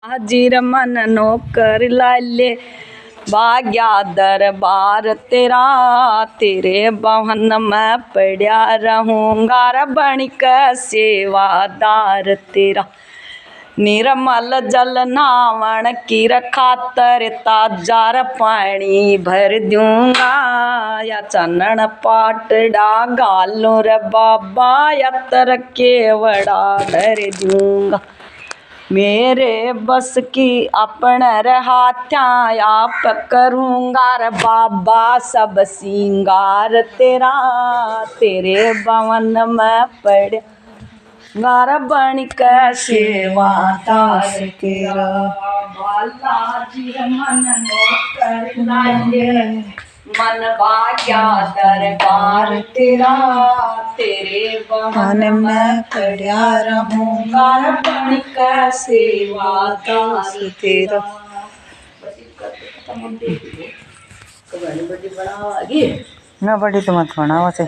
हाजिर मन नौकर लाले भाग्या दरबार तेरा, तेरे बहन में पड़ा रहूंगा बणिक सेवादार तेरा। निर्मल जल नावण की खातर ताजार पानी भर दूंगा, या चनन पाटड़ा गालू रे बाबा यतर केवड़ा धर दूंगा। मेरे बस की अपन हाथ्या आप करूंगा रे बाबा सब सिंगार तेरा, तेरे भवन में पड़ गार बणिक सेवादार तेरा। बालाजी मन नौकर लागे मन भाग्या दरबार तेरा, तेरे भवन में पड़ा रहूंगा बणिक सेवादार तेरा। ना बड़ी तो मत बनाओ से